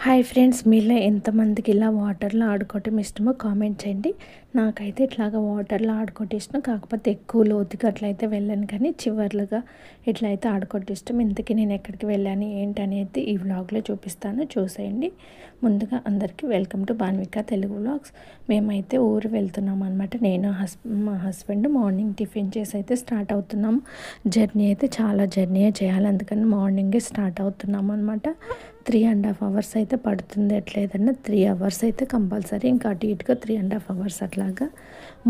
Hi friends, మీలో ఎంతమందికి ఇలా వాటర్లో ఆడుకోవటం ఇష్టమో కామెంట్ చేయండి. నాకైతే ఇట్లాగా వాటర్లో ఆడుకోవటం ఇష్టం. కాకపోతే ఎక్కువ లోతుగా అట్లయితే వెళ్ళాను, కానీ చివర్లుగా ఇట్లయితే ఆడుకోవటం ఇష్టం. ఇంతకీ నేను ఎక్కడికి వెళ్ళాను ఏంటనేది ఈ వ్లాగ్లో చూపిస్తాను, చూసేయండి. ముందుగా అందరికీ welcome to Bhanvika Telugu vlogs. మేమైతే ఊరు వెళ్తున్నాం అనమాట. నేను మా హస్బెండ్ మార్నింగ్ టిఫిన్ చేసి అయితే స్టార్ట్ అవుతున్నాము. జర్నీ అయితే చాలా జర్నీయే చేయాలి, అందుకని మార్నింగే స్టార్ట్ అవుతున్నాము అనమాట. 3.5 hours అయితే పడుతుంది. ఎట్లేదన్నా 3 hours అయితే కంపల్సరీ, ఇంకా అటు ఇటుగా 3.5 hours అట్లాగా.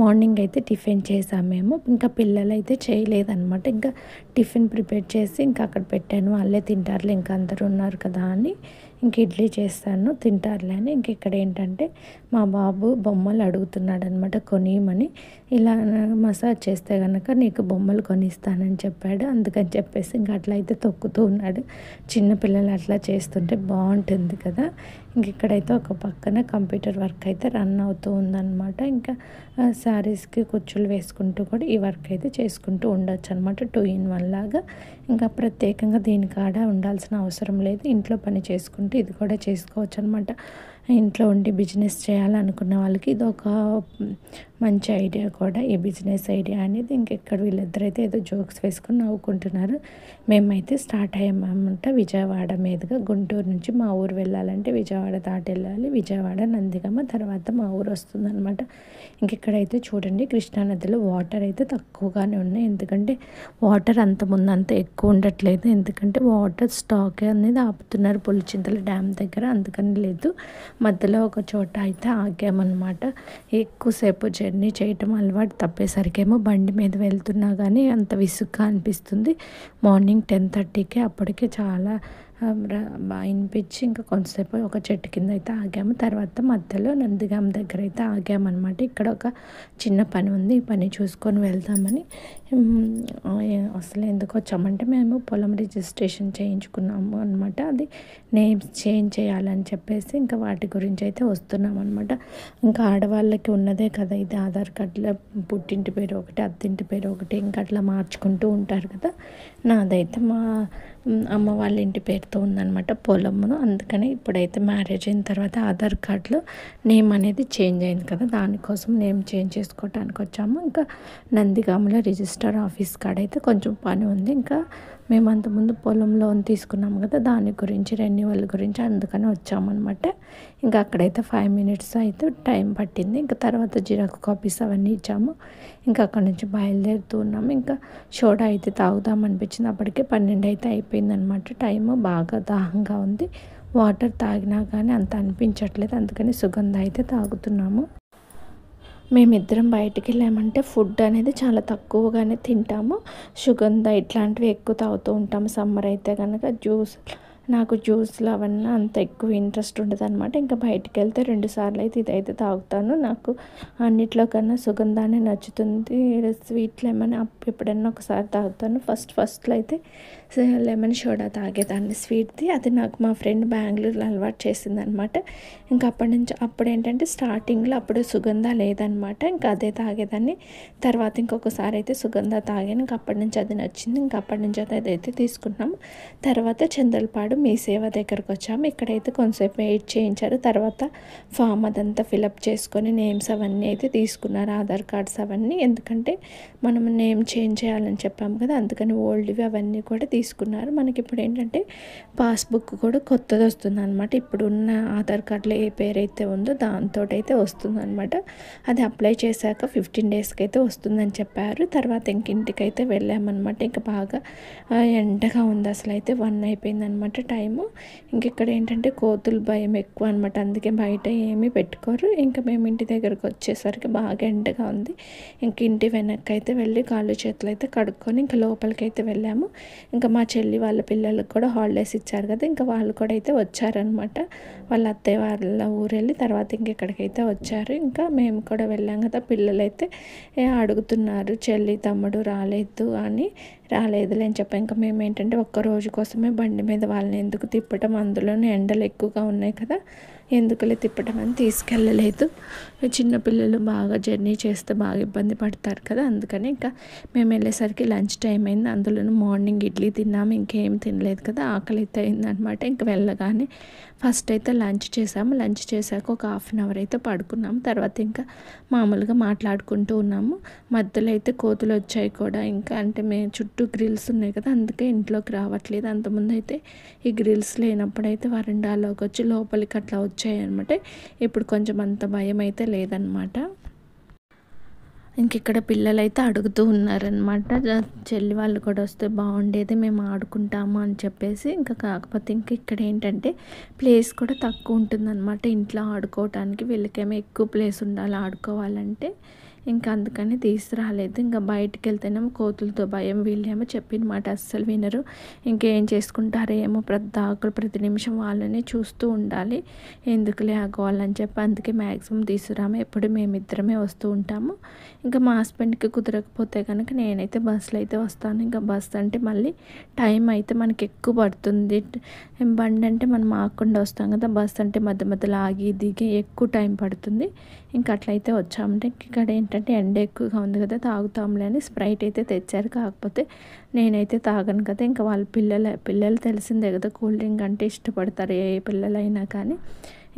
మార్నింగ్ అయితే టిఫిన్ చేసాము మేము. ఇంకా పిల్లలు అయితే చేయలేదన్నమాట. ఇంకా టిఫిన్ ప్రిపేర్ చేసి ఇంకా అక్కడ పెట్టాను, వాళ్ళే తింటారులే, ఇంకా అందరూ ఉన్నారు కదా అని. ఇంక ఇడ్లీ చేస్తాను, తింటారులే అని. ఇంక ఇక్కడ ఏంటంటే మా బాబు బొమ్మలు అడుగుతున్నాడు అనమాట, కొనియమని. ఇలా మసాజ్ చేస్తే కనుక నీకు బొమ్మలు కొనిస్తానని చెప్పాడు. అందుకని చెప్పేసి ఇంకా అట్లా అయితే తొక్కుతూ ఉన్నాడు. చిన్నపిల్లలు అట్లా చేస్తుంటే బాగుంటుంది కదా. ఇంక ఇక్కడైతే ఒక పక్కన కంప్యూటర్ వర్క్ అయితే రన్ అవుతూ ఉందన్నమాట. ఇంకా శారీస్కి కుచ్చులు వేసుకుంటూ కూడా ఈ వర్క్ అయితే చేసుకుంటూ ఉండొచ్చు అనమాట, 2-in-1 లాగా. ఇంకా ప్రత్యేకంగా దీనికాడ ఉండాల్సిన అవసరం లేదు. ఇంట్లో పని చేసుకుంటూ ఇది కూడా చేసుకోవచ్చు అనమాట. ఇంట్లో ఉండి బిజినెస్ చేయాలనుకున్న వాళ్ళకి ఇది ఒక మంచి ఐడియా కూడా, ఈ బిజినెస్ ఐడియా అనేది. ఇంకెక్కడ వీళ్ళిద్దరైతే ఏదో జోక్స్ వేసుకొని నవ్వుకుంటున్నారు. మేమైతే స్టార్ట్ అయ్యామన్నమాట విజయవాడ మీదుగా. గుంటూరు నుంచి మా ఊరు వెళ్ళాలంటే విజయవాడ దాటి వెళ్ళాలి. విజయవాడ, నందిగామ, తర్వాత మా ఊరు వస్తుందన్నమాట. ఇంకెక్కడైతే చూడండి, కృష్ణానదిలో వాటర్ అయితే తక్కువగానే ఉన్నాయి. ఎందుకంటే వాటర్ అంత ముందంత ఎక్కువ ఉండట్లేదు. ఎందుకంటే వాటర్ స్టాక్ అనేది ఆపుతున్నారు పులిచింతల డ్యామ్ దగ్గర, అందుకని లేదు. మధ్యలో ఒక చోట అయితే ఆగామన్నమాట. ఎక్కువసేపు జర్నీ చేయటం అలవాటు తప్పేసరికేమో బండి మీద వెళ్తున్నా కానీ అంత విసుగ్గా అనిపిస్తుంది. మార్నింగ్ 10:30కే అప్పటికే చాలా బాగా అనిపించి ఇంకా కొంతసేపు ఒక చెట్టు కింద అయితే ఆగాము. తర్వాత మధ్యలో నందిగామ దగ్గర అయితే ఆగామన్నమాట. ఇక్కడ ఒక చిన్న పని ఉంది, ఈ పని చూసుకొని వెళ్దామని. అసలు ఎందుకు వచ్చామంటే మేము పొలం రిజిస్ట్రేషన్ చేయించుకున్నాము అనమాట. అది నేమ్స్ చేంజ్ చేయాలని చెప్పేసి ఇంకా వాటి గురించి అయితే వస్తున్నాం అనమాట. ఇంకా ఆడవాళ్ళకి ఉన్నదే కదా ఇది, ఆధార్ కార్డులో పుట్టింటి పేరు ఒకటి, అత్తింటి పేరు ఒకటి, ఇంకా అట్లా మార్చుకుంటూ ఉంటారు కదా. నాదైతే మా అమ్మ వాళ్ళ ఇంటి పేరుతో ఉందన్నమాట పొలమును. అందుకని ఇప్పుడైతే మ్యారేజ్ అయిన తర్వాత ఆధార్ కార్డులో నేమ్ అనేది చేంజ్ అయింది కదా, దానికోసం నేమ్ చేంజ్ చేసుకోవడానికి వచ్చాము. ఇంకా నందిగామలో రిజిస్టర్ ఆఫీస్ కాడ అయితే కొంచెం పని ఉంది. ఇంకా మేము అంతకుముందు పొలం లోన్ తీసుకున్నాము కదా, దాని గురించి రెన్యువల్ గురించి అందుకని వచ్చామన్నమాట. ఇంకా అక్కడైతే 5 minutes అయితే టైం పట్టింది. ఇంకా తర్వాత జిరాక్స్ కాపీస్ అవన్నీ ఇచ్చాము. ఇంకా అక్కడ నుంచి బయలుదేరుతూ ఉన్నాము. ఇంకా సోడా అయితే తాగుదాం అనిపించింది. అప్పటికే 12 అయితే అయిపోయిందనమాట. టైము బాగా దాహంగా ఉంది. వాటర్ తాగినా కానీ అంత అనిపించట్లేదు, అందుకని సుగంధ అయితే తాగుతున్నాము. మేమిద్దరం బయటికి వెళ్ళామంటే ఫుడ్ అనేది చాలా తక్కువగానే తింటాము. సుగంధ ఇట్లాంటివి ఎక్కువ తాగుతూ ఉంటాము. సమ్మర్ అయితే కనుక నాకు జ్యూస్లు అవన్నీ అంత ఎక్కువ ఇంట్రెస్ట్ ఉండదు అనమాట. ఇంకా బయటికి వెళ్తే 2 సార్లు అయితే ఇదైతే తాగుతాను. నాకు అన్నిట్లో కన్నా సుగంధాన్ని నచ్చుతుంది. స్వీట్ లెమన్ ఎప్పుడన్నా ఒకసారి తాగుతాను. ఫస్ట్లో అయితే లెమన్ సోడా తాగేదాన్ని స్వీట్ది. అది నాకు మా ఫ్రెండ్ బెంగళూరులో అలవాటు చేసిందనమాట. ఇంకా అప్పటి నుంచి అప్పుడు ఏంటంటే స్టార్టింగ్లో అప్పుడు సుగంధ లేదనమాట. ఇంకా అదే తాగేదాన్ని. తర్వాత ఇంకొకసారి అయితే సుగంధ తాగాను. ఇంకా అప్పటి నుంచి అది నచ్చింది. ఇంకా అప్పటి నుంచి అదైతే తీసుకున్నాము. తర్వాత చందలపాడు మీ సేవ దగ్గరకు వచ్చాము. ఇక్కడైతే కొంతసేపు వెయిట్ చేయించారు. తర్వాత ఫామ్ అదంతా ఫిలప్ చేసుకొని నేమ్స్ అవన్నీ అయితే తీసుకున్నారు, ఆధార్ కార్డ్స్ అవన్నీ. ఎందుకంటే మనం నేమ్ చేంజ్ చేయాలని చెప్పాము కదా, అందుకని ఓల్డ్వి అవన్నీ కూడా తీసుకున్నారు. మనకి ఇప్పుడు ఏంటంటే పాస్బుక్ కూడా కొత్తది వస్తుంది అనమాట. ఇప్పుడు ఉన్న ఆధార్ కార్డులో ఏ పేరు అయితే ఉందో దాంతో అయితే వస్తుంది అనమాట. అది అప్లై చేశాక 15 daysకి అయితే వస్తుందని చెప్పారు. తర్వాత ఇంటికైతే వెళ్ళామన్నమాట. ఇంకా బాగా ఎండగా ఉంది, అసలు అయితే 1 అయిపోయిందనమాట టైము. ఇంకెక్కడ ఏంటంటే కోతులు భయం ఎక్కువ అనమాట, అందుకే బయట ఏమీ పెట్టుకోరు. ఇంకా మేము ఇంటి దగ్గరకు వచ్చేసరికి బాగా ఎండగా ఉంది. ఇంక ఇంటి వెనక్కి అయితే వెళ్ళి కాళ్ళు చేతులు అయితే కడుక్కొని ఇంకా లోపలికి అయితే వెళ్ళాము. ఇంకా మా చెల్లి వాళ్ళ పిల్లలకు కూడా హాలిడేస్ ఇచ్చారు కదా, ఇంకా వాళ్ళు కూడా అయితే వచ్చారనమాట. వాళ్ళ అత్తయ్య వాళ్ళ ఊరు వెళ్ళి తర్వాత ఇంకెక్కడికైతే వచ్చారు. ఇంకా మేము కూడా వెళ్ళాం కదా, పిల్లలైతే అడుగుతున్నారు చెల్లి తమ్ముడు రాలేదు అని. రాలేదులే అని చెప్పాం. ఇంకా మేము ఏంటంటే ఒక్కరోజు కోసమే బండి మీద వాళ్ళని ఎందుకు తిప్పటం, అందులోనే ఎండలు ఎక్కువగా ఉన్నాయి కదా, ఎందుకులే తిప్పటం అని తీసుకెళ్ళలేదు. చిన్నపిల్లలు బాగా జర్నీ చేస్తే బాగా ఇబ్బంది పడతారు కదా, అందుకని ఇంకా మేము వెళ్ళేసరికి లంచ్ టైం అయింది. అందులోనూ మార్నింగ్ ఇడ్లీ తిన్నాము, ఇంకేం తినలేదు కదా, ఆకలి అయితే అయిందనమాట. ఇంక వెళ్ళగానే ఫస్ట్ అయితే లంచ్ చేసాము. లంచ్ చేశాక ఒక హాఫ్ అన్ అవర్ అయితే పడుకున్నాము. తర్వాత ఇంకా మామూలుగా మాట్లాడుకుంటూ ఉన్నాము. మధ్యలో అయితే కోతులు వచ్చాయి కూడా. ఇంకా అంటే మేము చుట్టూ గ్రిల్స్ ఉన్నాయి కదా, అందుకే ఇంట్లోకి రావట్లేదు. అంతకుముందు అయితే ఈ గ్రిల్స్ లేనప్పుడైతే వరండాలోకి వచ్చి లోపలికి అట్లా వచ్చాయి అనమాట. ఇప్పుడు కొంచెం అంత భయం అయితే లేదనమాట. ఇంక ఇక్కడ పిల్లలైతే అడుగుతూ ఉన్నారనమాట, చెల్లి వాళ్ళు కూడా వస్తే బాగుండేది, మేము ఆడుకుంటాము అని చెప్పేసి. ఇంకా కాకపోతే ఇంక ఇక్కడ ఏంటంటే ప్లేస్ కూడా తక్కువ ఉంటుందన్నమాట ఇంట్లో ఆడుకోవటానికి. వీళ్ళకేమో ఎక్కువ ప్లేస్ ఉండాలి ఆడుకోవాలంటే. ఇంకా అందుకని తీసుకురాలేదు. ఇంకా బయటికి వెళ్తేనేమో కోతులతో భయం, వీళ్ళేమో చెప్పిన మాట అస్సలు వినరు. ఇంకేం చేసుకుంటారో ఏమో, ప్రతి నిమిషం వాళ్ళని చూస్తూ ఉండాలి, ఎందుకులే ఆగోవాలని చెప్పి అందుకే మ్యాక్సిమం తీసుకురాము. ఎప్పుడు మేమిద్దరమే వస్తూ ఉంటాము. ఇంకా మా హస్బెండ్కి కుదరకపోతే కనుక నేనైతే బస్సులో అయితే వస్తాను. ఇంకా బస్ అంటే మళ్ళీ టైం అయితే మనకి ఎక్కువ పడుతుంది. బండి అంటే మనం ఆగకుండా వస్తాం కదా, బస్ అంటే మధ్య మధ్యలో ఆగి దిగి ఎక్కువ టైం పడుతుంది. ఇంకా అట్లయితే వచ్చామంటే ఇక్కడ ఏంటంటే ఎండ ఎక్కువగా ఉంది కదా, తాగుతాంలే అని స్ప్రైట్ అయితే తెచ్చారు. కాకపోతే నేనైతే తాగను కదా, ఇంకా వాళ్ళ పిల్లలు తెలిసిందే కదా, కూల్ డ్రింక్ అంటే ఇష్టపడతారు ఏ పిల్లలైనా కానీ.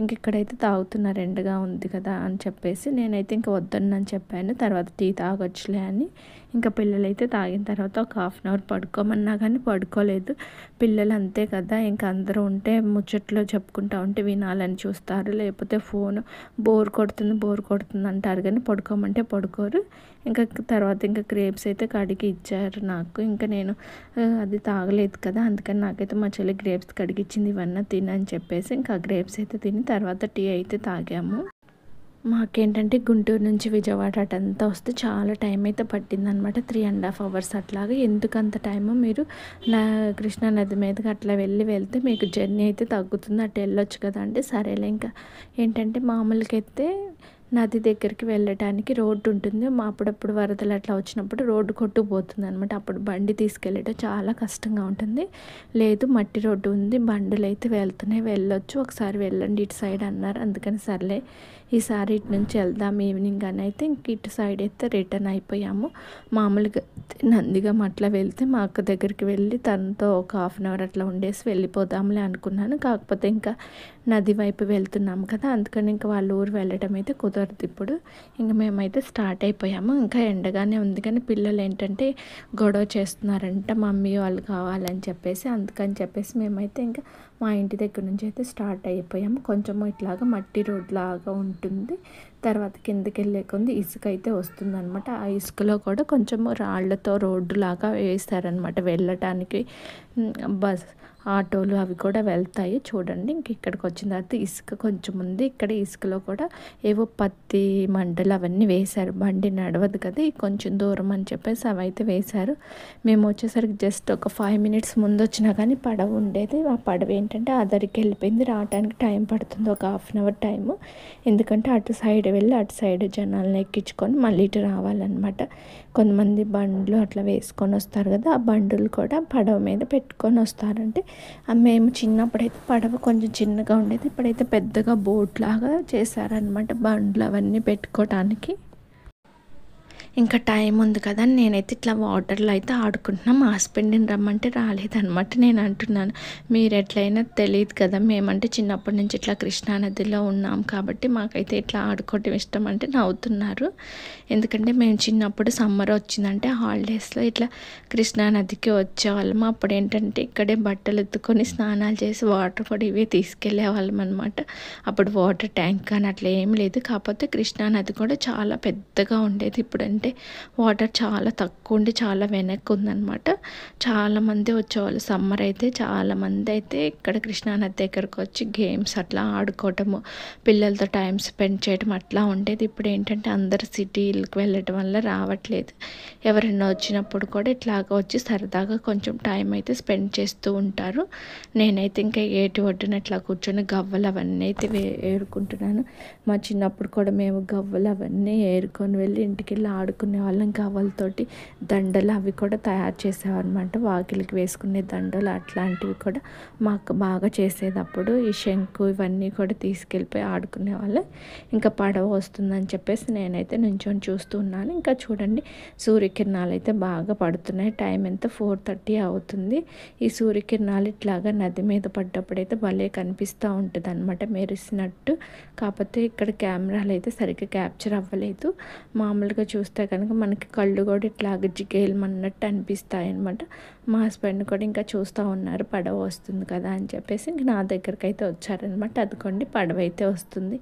ఇంక ఇక్కడైతే తాగుతున్నారు, ఎండగా ఉంది కదా అని చెప్పేసి. నేనైతే ఇంకా వద్దనని చెప్పాను, తర్వాత టీ తాగొచ్చులే అని. ఇంకా పిల్లలైతే తాగిన తర్వాత ఒక హాఫ్ అన్ అవర్ పడుకోమన్నా కానీ పడుకోలేదు. పిల్లలు అంతే కదా, ఇంకా అందరూ ఉంటే ముచ్చట్లో చెప్పుకుంటూ ఉంటే వినాలని చూస్తారు, లేకపోతే ఫోన్ బోర్ కొడుతుంది అంటారు, కానీ పడుకోమంటే పడుకోరు. ఇంకా తర్వాత ఇంకా గ్రేప్స్ అయితే కడిగి ఇచ్చారు నాకు. ఇంకా నేను అది తాగలేదు కదా, అందుకని నాకైతే మా చెల్లి గ్రేప్స్ కడిగిచ్చింది, ఇవన్నీ తినని చెప్పేసి ఇంకా గ్రేప్స్ అయితే తిని తర్వాత టీ అయితే తాగాము. మాకేంటంటే గుంటూరు నుంచి విజయవాడ అటంతా వస్తే చాలా టైం అయితే పట్టిందనమాట, 3.5 అవర్స్ అట్లాగా. ఎందుకంత టైము, మీరు కృష్ణా నది మీదకి అట్లా వెళ్తే మీకు జర్నీ అయితే తగ్గుతుంది, అటు వెళ్ళొచ్చు కదా అంటే సరేలే. ఇంకా ఏంటంటే మామూలుగా అయితే నది దగ్గరికి వెళ్ళటానికి రోడ్డు ఉంటుంది. అప్పుడప్పుడు వరదలు అట్లా వచ్చినప్పుడు రోడ్డు కొట్టుకుపోతుంది అనమాట, అప్పుడు బండి తీసుకెళ్ళటం చాలా కష్టంగా ఉంటుంది. లేదు మట్టి రోడ్డు ఉంది, బండులు అయితే వెళ్ళొచ్చు, ఒకసారి వెళ్ళండి ఇటు సైడ్ అన్నారు. అందుకని సర్లే ఈసారి ఇటు నుంచి వెళ్దాం ఈవినింగ్ అని అయితే ఇంక ఇటు సైడ్ అయితే రిటర్న్ అయిపోయాము. మామూలుగా నందిగం అట్లా వెళ్తే మా అక్క దగ్గరికి వెళ్ళి తనతో ఒక హాఫ్ అన్ అవర్ అట్లా ఉండేసి వెళ్ళిపోదాంలే అనుకున్నాను. కాకపోతే ఇంకా నది వైపు వెళ్తున్నాము కదా, అందుకని ఇంకా వాళ్ళ ఊరు వెళ్ళటం అయితే కుదరదు ఇప్పుడు. ఇంక మేమైతే స్టార్ట్ అయిపోయాము. ఇంకా ఎండగానే ఉంది కానీ పిల్లలు ఏంటంటే గొడవ చేస్తున్నారంట, మమ్మీ వాళ్ళు కావాలని చెప్పేసి. అందుకని చెప్పేసి మేమైతే ఇంకా మా ఇంటి దగ్గర నుంచి అయితే స్టార్ట్ అయిపోయాము. కొంచెం ఇట్లాగా మట్టి రోడ్ లాగా ఉంటుంది, తర్వాత కిందకి వెళ్ళే కొంది ఇసుక అయితే వస్తుందన్నమాట. ఆ ఇసుకలో కూడా కొంచెం రాళ్లతో రోడ్డు లాగా వేస్తారనమాట వెళ్ళటానికి. బస్ ఆటోలు అవి కూడా వెళ్తాయి చూడండి. ఇంక ఇక్కడికి వచ్చిన తర్వాత ఇసుక కొంచెం ఉంది, ఇక్కడ ఇసుకలో కూడా ఏవో పత్తి మండలు అవన్నీ వేశారు, బండి నడవదు కదా, కొంచెం దూరం అని చెప్పేసి అవి అయితే వేశారు. మేము వచ్చేసరికి జస్ట్ ఒక 5 minutes ముందు వచ్చినా కానీ పడవ ఉండేది. ఆ పడవ ఏంటంటే అదరికి వెళ్ళిపోయింది, రావడానికి టైం పడుతుంది, ఒక హాఫ్ అన్ అవర్ టైము. ఎందుకంటే అటు సైడ్ వెళ్ళి అటు సైడ్ జనాలను ఎక్కించుకొని మళ్ళీ ఇటు రావాలన్నమాట. కొంతమంది బండ్లు అట్లా వేసుకొని వస్తారు కదా, ఆ బండులు కూడా పడవ మీద పెట్టుకొని వస్తారంటే. మేము చిన్నప్పుడైతే పడవ కొంచెం చిన్నగా ఉండేది, ఇప్పుడైతే పెద్దగా బోట్ లాగా చేశారనమాట బండ్లు అవన్నీ పెట్టుకోవటానికి. ఇంకా టైం ఉంది కదా నేనైతే ఇట్లా వాటర్లో అయితే ఆడుకుంటున్నాను. మా హస్బెండ్ని రమ్మంటే రాలేదనమాట. నేను అంటున్నాను, మీరు ఎట్లయినా తెలియదు కదా, మేమంటే చిన్నప్పటి నుంచి ఇట్లా కృష్ణానదిలో ఉన్నాం కాబట్టి మాకైతే ఇట్లా ఆడుకోవటం ఇష్టం అంటే నవ్వుతున్నారు. ఎందుకంటే మేము చిన్నప్పుడు సమ్మర్ వచ్చిందంటే హాలిడేస్లో ఇట్లా కృష్ణానదికి వచ్చేవాళ్ళం. అప్పుడు ఏంటంటే ఇక్కడే బట్టలు ఎత్తుకొని స్నానాలు చేసి వాటర్ కూడా ఇవే తీసుకెళ్ళే వాళ్ళం అనమాట. అప్పుడు వాటర్ ట్యాంక్ కానీ అట్లా ఏం లేదు. కాకపోతే కృష్ణానది కూడా చాలా పెద్దగా ఉండేది. ఇప్పుడంటే వాటర్ చాలా తక్కువ ఉండి చాలా వెనక్కి ఉందన్నమాట. చాలామంది వచ్చేవాళ్ళు సమ్మర్ అయితే, చాలామంది అయితే ఇక్కడ కృష్ణానది దగ్గరకు వచ్చి గేమ్స్ అట్లా ఆడుకోవటము, పిల్లలతో టైం స్పెండ్ చేయడం అట్లా ఉండేది. ఇప్పుడు ఏంటంటే అందరు సిటీలకు వెళ్ళటం వల్ల రావట్లేదు. ఎవరైనా వచ్చినప్పుడు కూడా ఇట్లాగా వచ్చి సరదాగా కొంచెం టైం అయితే స్పెండ్ చేస్తూ ఉంటారు. నేనైతే ఇంకా ఏటి ఒడ్డున ఇట్లా కూర్చొని గవ్వలు అవన్నీ అయితే ఏరుకుంటున్నాను. మా చిన్నప్పుడు కూడా మేము గవ్వలు అవన్నీ ఏరుకొని వెళ్ళి ఇంటికి వెళ్ళి ఆడుకునే వాళ్ళం గవ్వలతోటి. దండలు అవి కూడా తయారు చేసేవారనమాట. వాకిలికి వేసుకునే దండలు అట్లాంటివి కూడా మా అక్క బాగా చేసేటప్పుడు ఈ శంకు ఇవన్నీ కూడా తీసుకెళ్ళిపోయి ఆడుకునేవాళ్ళం. ఇంకా పడవ వస్తుందని చెప్పేసి నేనైతే నుంచొని చూస్తూ ఉన్నాను. ఇంకా చూడండి సూర్యకిరణాలు అయితే బాగా పడుతున్నాయి. టైం ఎంత 4:30 అవుతుంది. ఈ సూర్యకిరణాలు ఇట్లాగా నది మీద పడ్డప్పుడైతే భలే కనిపిస్తూ ఉంటుంది అనమాట, మెరిసినట్టు. కాకపోతే ఇక్కడ కెమెరాలు అయితే సరిగ్గా క్యాప్చర్ అవ్వలేదు. మామూలుగా చూస్తే కనుక మనకి కళ్ళు కూడా ఇట్లాగ జిగేలమన్నట్టు అనిపిస్తాయి అనమాట. మా హస్బెండ్ కూడా ఇంకా చూస్తూ ఉన్నారు పడవ వస్తుంది కదా అని చెప్పేసి ఇంక నా దగ్గరికి అయితే వచ్చారనమాట. అదిగోండి పడవ అయితే వస్తుంది.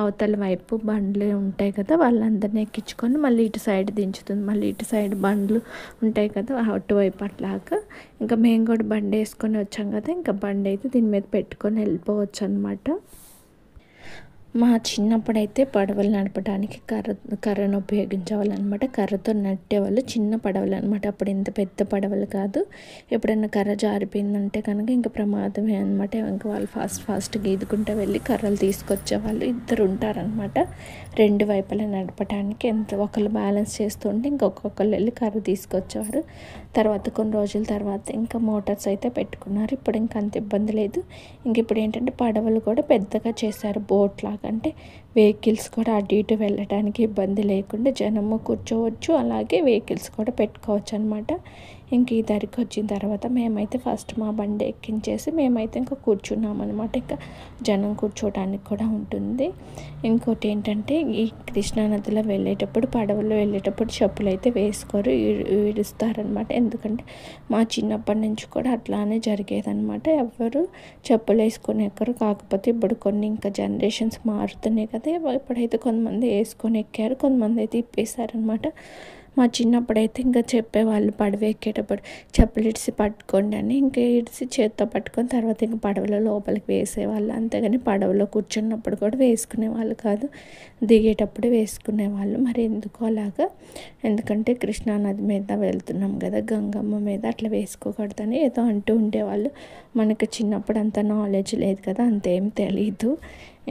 అవతల వైపు బండ్లు ఉంటాయి కదా, వాళ్ళందరినీ ఎక్కించుకొని మళ్ళీ ఇటు సైడ్ దించుతుంది. మళ్ళీ ఇటు సైడ్ బండ్లు ఉంటాయి కదా, అటువైపు అట్లాగా. ఇంకా మేము కూడా బండి వేసుకొని వచ్చాం కదా, ఇంకా బండి అయితే దీని మీద పెట్టుకొని వెళ్ళిపోవచ్చు అనమాట. మా చిన్నప్పుడైతే పడవలు నడపడానికి కర్రను ఉపయోగించేవాళ్ళు అనమాట. కర్రతో నట్టేవాళ్ళు, చిన్న పడవలు అనమాట. అప్పుడు ఇంత పెద్ద పడవలు కాదు. ఎప్పుడైనా కర్ర జారిపోయిందంటే కనుక ఇంకా ప్రమాదమే అనమాట. ఇంకా వాళ్ళు ఫాస్ట్గా ఈదుకుంటూ వెళ్ళి కర్రలు తీసుకొచ్చేవాళ్ళు. ఇద్దరు ఉంటారనమాట రెండు వైపులా నడపడానికి. ఎంత ఒకళ్ళు బ్యాలెన్స్ చేస్తుంటే ఇంకొకళ్ళు వెళ్ళి కర్ర తీసుకొచ్చేవారు. తర్వాత కొన్ని రోజుల తర్వాత ఇంకా మోటార్స్ అయితే పెట్టుకున్నారు. ఇప్పుడు ఇంకా అంత ఇబ్బంది లేదు. ఇంక ఇప్పుడు ఏంటంటే పడవలు కూడా పెద్దగా చేశారు, బోట్ లాగా. అంటే వెహికల్స్ కూడా అటు ఇటు వెళ్ళడానికి ఇబ్బంది లేకుండా జనము కూర్చోవచ్చు, అలాగే వెహికల్స్ కూడా పెట్టుకోవచ్చు అనమాట. ఇంక ఈ ధరికి వచ్చిన తర్వాత మేమైతే ఫస్ట్ మా బండి ఎక్కించేసి మేమైతే ఇంకా కూర్చున్నాం అనమాట. ఇంకా జనం కూర్చోడానికి కూడా ఉంటుంది. ఇంకోటి ఏంటంటే ఈ కృష్ణానదిలో వెళ్ళేటప్పుడు, పడవలో వెళ్ళేటప్పుడు చెప్పులు అయితే వేసుకోరు, ఈడుస్తారనమాట. ఎందుకంటే మా చిన్నప్పటి నుంచి కూడా అట్లానే జరిగేదనమాట. ఎవ్వరు చెప్పులు వేసుకొని ఎక్కరు. కాకపోతే ఇప్పుడు కొన్ని ఇంకా జనరేషన్స్ మారుతున్నాయి కదా, ఇప్పుడైతే కొంతమంది వేసుకొని ఎక్కారు, కొంతమంది అయితే ఇప్పేశారనమాట. మా చిన్నప్పుడైతే ఇంకా చెప్పేవాళ్ళు పడవ ఎక్కేటప్పుడు చెప్పులు ఇడిసి పట్టుకోండి అని. ఇంకా ఇడిసి చేత్తో పట్టుకొని తర్వాత ఇంకా పడవలో లోపలికి వేసేవాళ్ళు. అంతేగాని పడవలో కూర్చున్నప్పుడు కూడా వేసుకునే వాళ్ళు కాదు, దిగేటప్పుడు వేసుకునేవాళ్ళు. మరి ఎందుకో అలాగా, ఎందుకంటే కృష్ణానది మీద వెళ్తున్నాం కదా, గంగమ్మ మీద అట్లా వేసుకోకూడదని ఏదో అంటూ ఉండేవాళ్ళు. మనకి చిన్నప్పుడు అంత నాలెడ్జ్ లేదు కదా, అంతేం తెలీదు.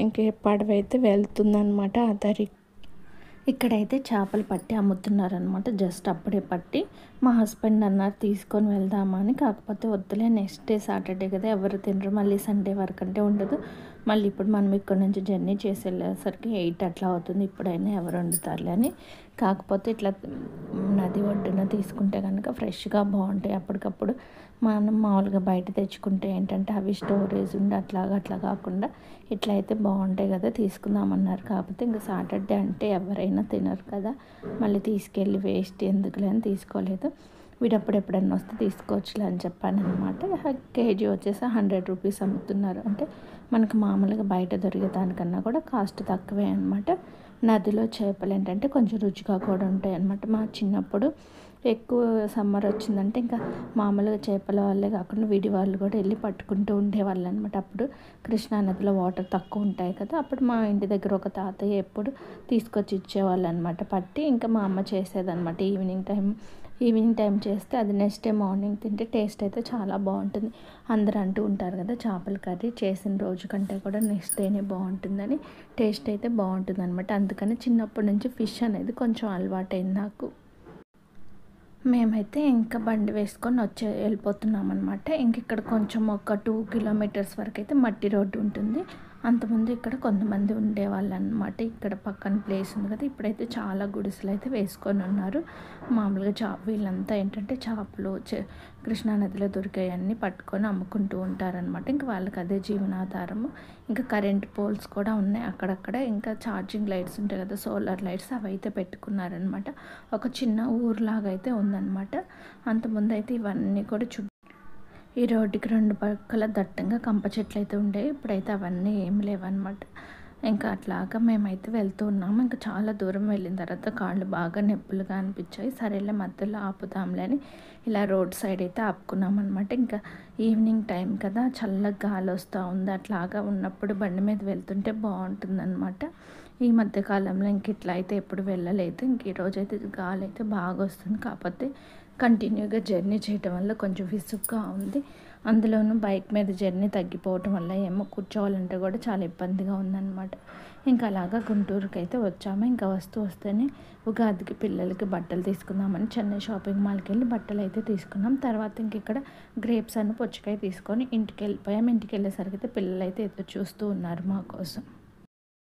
ఇంకే పడవ అయితే వెళ్తుందనమాట. అదరి ఇక్కడైతే చేపలు పట్టి అమ్ముతున్నారనమాట. జస్ట్ అప్పుడే పట్టి మా హస్బెండ్ అన్నారు తీసుకొని వెళ్దామా అని. కాకపోతే వద్దులే, నెక్స్ట్ డే సాటర్డే కదా ఎవరు తినరు, మళ్ళీ సండే వరకు అంటే ఉండదు. మళ్ళీ ఇప్పుడు మనం ఇక్కడ నుంచి జర్నీ చేసి వెళ్ళేసరికి 8 అట్లా అవుతుంది, ఇప్పుడైనా ఎవరు వండుతారులే అని. కాకపోతే ఇట్లా నది ఒడ్డున తీసుకుంటే కనుక ఫ్రెష్గా బాగుంటాయి. అప్పటికప్పుడు మనం మామూలుగా బయట తెచ్చుకుంటే ఏంటంటే అవి స్టోరేజ్ ఉండి అట్లా కాకుండా ఇట్లా అయితే బాగుంటాయి కదా, తీసుకుందామన్నారు. కాకపోతే ఇంకా సాటర్డే అంటే ఎవరైనా తినరు కదా, మళ్ళీ తీసుకెళ్ళి వేస్ట్ ఎందుకులే అని తీసుకోలేదు. వీడప్పుడు ఎప్పుడన్నా వస్తే తీసుకోవచ్చులే అని చెప్పాను అనమాట. కేజీ వచ్చేసి 100 రూపీస్ అమ్ముతున్నారు. అంటే మనకు మామూలుగా బయట దొరికే దానికన్నా కూడా కాస్ట్ తక్కువే అనమాట. నదిలో చేపలు ఏంటంటే కొంచెం రుచిగా కూడా ఉంటాయి అనమాట. మా చిన్నప్పుడు ఎక్కువ సమ్మర్ వచ్చిందంటే ఇంకా మామూలుగా చేపల వాళ్ళే కాకుండా విడి వాళ్ళు కూడా వెళ్ళి పట్టుకుంటూ ఉండేవాళ్ళు అనమాట. అప్పుడు కృష్ణానదిలో వాటర్ తక్కువ ఉంటాయి కదా, అప్పుడు మా ఇంటి దగ్గర ఒక తాతయ్య ఎప్పుడు తీసుకొచ్చి ఇచ్చేవాళ్ళు అనమాట పట్టి. ఇంకా మా అమ్మ చేసేదనమాట ఈవినింగ్ టైం చేస్తే అది నెక్స్ట్ డే మార్నింగ్ తింటే టేస్ట్ అయితే చాలా బాగుంటుంది. అందరూ అంటూ ఉంటారు కదా, చేపల కర్రీ చేసిన రోజు కంటే కూడా నెక్స్ట్ డేనే బాగుంటుందని. టేస్ట్ అయితే బాగుంటుంది అనమాట. అందుకని చిన్నప్పటి నుంచి ఫిష్ అనేది కొంచెం అలవాటైంది నాకు. మేమైతే ఇంకా బండి వేసుకొని వెళ్ళిపోతున్నాం అనమాట. ఇంక ఇక్కడ కొంచెం ఒక 2 కిలోమీటర్స్ వరకు అయితే మట్టి రోడ్డు ఉంటుంది. అంతకుముందు ఇక్కడ కొంతమంది ఉండేవాళ్ళు అనమాట. ఇక్కడ పక్కన ప్లేస్ ఉంది కదా, ఇప్పుడైతే చాలా గుడిసెలు అయితే వేసుకొని ఉన్నారు. మామూలుగా వీళ్ళంతా ఏంటంటే చేపలు కృష్ణానదిలో దొరికాయన్నీ పట్టుకొని అమ్ముకుంటూ ఉంటారనమాట. ఇంకా వాళ్ళకి అదే జీవనాధారము. ఇంకా కరెంట్ పోల్స్ కూడా ఉన్నాయి అక్కడక్కడ. ఇంకా ఛార్జింగ్ లైట్స్ ఉంటాయి కదా, సోలార్ లైట్స్, అవి అయితే పెట్టుకున్నారనమాట. ఒక చిన్న ఊరులాగా అయితే ఉందన్నమాట. అంతకుముందు అయితే ఇవన్నీ కూడా ఈ రోడ్డుకి 2 పక్కల దట్టంగా కంప చెట్లు అయితే ఉండేవి. ఇప్పుడైతే అవన్నీ ఏమి లేవన్నమాట. ఇంకా అట్లాగా మేమైతే వెళ్తూ ఉన్నాము. ఇంకా చాలా దూరం వెళ్ళిన తర్వాత కాళ్ళు బాగా నొప్పులుగా అనిపించాయి. సరేలే మధ్యలో ఆపుదాంలే అని ఇలా రోడ్ సైడ్ అయితే ఆపుకున్నాం అనమాట. ఇంకా ఈవినింగ్ టైం కదా, చల్లగా గాలి వస్తూ ఉంది. అట్లాగా ఉన్నప్పుడు బండి మీద వెళ్తుంటే బాగుంటుందన్నమాట. ఈ మధ్యకాలంలో ఇంక ఇట్లా అయితే ఎప్పుడు వెళ్ళలేదు. ఇంక ఈరోజు అయితే గాలి అయితే బాగా వస్తుంది. కాకపోతే కంటిన్యూగా జర్నీ చేయటం వల్ల కొంచెం విసుగ్గా ఉంది. అందులోనూ బైక్ మీద జర్నీ తగ్గిపోవటం వల్ల ఏమో కూర్చోవాలంటే కూడా చాలా ఇబ్బందిగా ఉందన్నమాట. ఇంకా అలాగా గుంటూరుకి అయితే వచ్చాము. ఇంకా వస్తేనే ఉగాదికి పిల్లలకి బట్టలు తీసుకుందామని చెన్నై షాపింగ్ మాల్కి వెళ్ళి బట్టలు అయితే తీసుకున్నాం. తర్వాత ఇంక ఇక్కడ గ్రేప్స్ పుచ్చకాయ తీసుకొని ఇంటికి వెళ్ళిపోయాం. ఇంటికి వెళ్ళేసరికి అయితే పిల్లలు అయితే ఎదురు చూస్తూ ఉన్నారు మా కోసం.